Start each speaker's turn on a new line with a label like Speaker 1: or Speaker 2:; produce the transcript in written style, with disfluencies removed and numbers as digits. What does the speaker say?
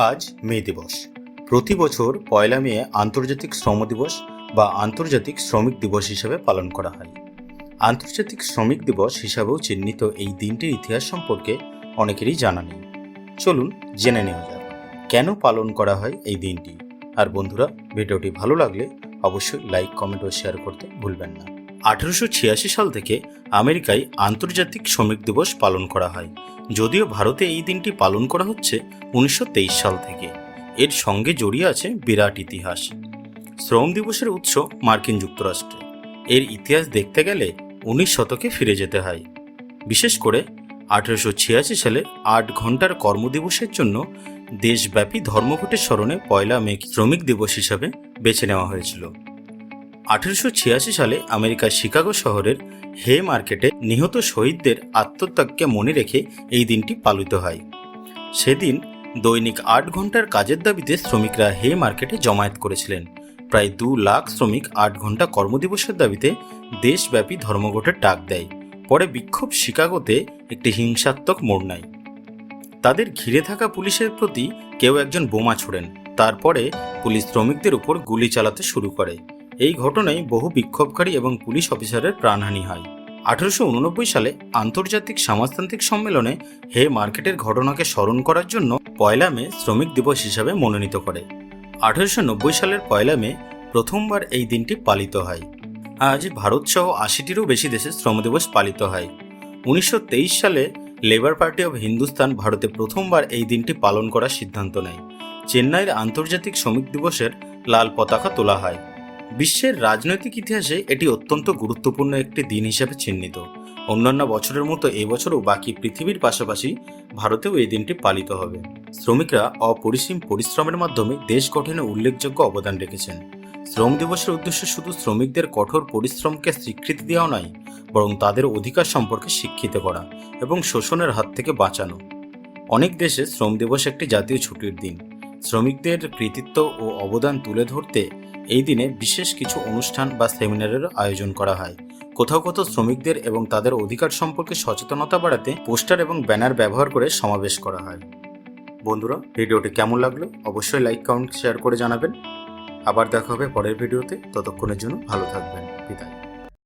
Speaker 1: আজ মে দিবস। প্রতি বছর পয়লা মে আন্তর্জাতিক শ্রম দিবস বা আন্তর্জাতিক শ্রমিক দিবস হিসেবে পালন করা হয়। আন্তর্জাতিক শ্রমিক দিবস হিসাবেও চিহ্নিত এই দিনটির ইতিহাস সম্পর্কে অনেকেরই জানা নেই। চলুন জেনে নেওয়া যাক কেন পালন করা হয় এই দিনটি। আর বন্ধুরা, ভিডিওটি ভালো লাগলে অবশ্যই লাইক, কমেন্ট ও শেয়ার করতে ভুলবেন না। 1886 সাল থেকে আমেরিকায় আন্তর্জাতিক শ্রমিক দিবস পালন করা হয়, যদিও ভারতে এই দিনটি পালন করা হচ্ছে 1923 সাল থেকে। এর সঙ্গে জড়িয়ে আছে বিরাট ইতিহাস। শ্রম দিবসের উৎস মার্কিন যুক্তরাষ্ট্রে। এর ইতিহাস দেখতে গেলে 19 শতকে ফিরে যেতে হয়। বিশেষ করে 1886 সালে 8 ঘন্টার কর্মদিবসের জন্য দেশব্যাপী ধর্মঘটের স্মরণে পয়লা মে শ্রমিক দিবস হিসাবে বেছে নেওয়া হয়েছিল। 1886 সালে আমেরিকার শিকাগো শহরের হে মার্কেটে নিহত শহীদদের আত্মত্যাগকে মনে রেখে এই দিনটি পালিত হয়। সেদিন দৈনিক 8 ঘন্টার কাজের দাবিতে শ্রমিকরা হে মার্কেটে জমায়েত করেছিলেন। প্রায় 2 লাখ শ্রমিক 8 ঘন্টা কর্মদিবসের দাবিতে দেশব্যাপী ধর্মঘটের ডাক দেয়। পরে বিক্ষোভ শিকাগোতে একটি হিংসাত্মক মোড় নেয়। তাদের ঘিরে থাকা পুলিশের প্রতি কেউ একজন বোমা ছোড়েন। তারপরে পুলিশ শ্রমিকদের উপর গুলি চালাতে শুরু করে। এই ঘটনায় বহু বিক্ষোভকারী এবং পুলিশ অফিসারের প্রাণহানি হয়। 1889 সালে আন্তর্জাতিক সমাজতান্ত্রিক সম্মেলনে হে মার্কেটের ঘটনাকে স্মরণ করার জন্য পয়লা মে শ্রমিক দিবস হিসাবে মনোনীত করে। 1890 সালের পয়লা মে প্রথমবার এই দিনটি পালিত হয়। আজ ভারতসহ 80টিরও বেশি দেশে শ্রম দিবস পালিত হয়। 1923 সালে লেবার পার্টি অব হিন্দুস্তান ভারতে প্রথমবার এই দিনটি পালন করার সিদ্ধান্ত নেয়। চেন্নাইয়ের আন্তর্জাতিক শ্রমিক দিবসের লাল পতাকা তোলা হয়। বিশ্বের রাজনৈতিক ইতিহাসে এটি অত্যন্ত গুরুত্বপূর্ণ একটি দিন হিসেবে চিহ্নিত। অন্যান্য বছরের মতো এবছরও বাকি পৃথিবীর পাশাপাশি ভারতেও এই দিনটি পালিত হবে। শ্রমিকরা অপরিসীম পরিশ্রমের মাধ্যমে দেশ গঠনে উল্লেখযোগ্য অবদান রেখেছেন। শ্রম দিবসের উদ্দেশ্য শুধু শ্রমিকদের কঠোর পরিশ্রমকে স্বীকৃতি দেওয়া নয়, বরং তাদের অধিকার সম্পর্কে শিক্ষিত করা এবং শোষণের হাত থেকে বাঁচানো। অনেক দেশে শ্রম দিবস একটি জাতীয় ছুটির দিন। শ্রমিকদের কৃতিত্ব ও অবদান তুলে ধরতে এই দিনে বিশেষ কিছু অনুষ্ঠান বা সেমিনারের আয়োজন করা হয়। কোথাও কোথাও শ্রমিকদের এবং তাদের অধিকার সম্পর্কে সচেতনতা বাড়াতে পোস্টার এবং ব্যানার ব্যবহার করে সমাবেশ করা হয়। বন্ধুরা, ভিডিওটি কেমন লাগলো অবশ্যই লাইক, কমেন্ট, শেয়ার করে জানাবেন। আবার দেখা হবে পরের ভিডিওতে। ততক্ষণের জন্য ভালো থাকবেন। বিদায়।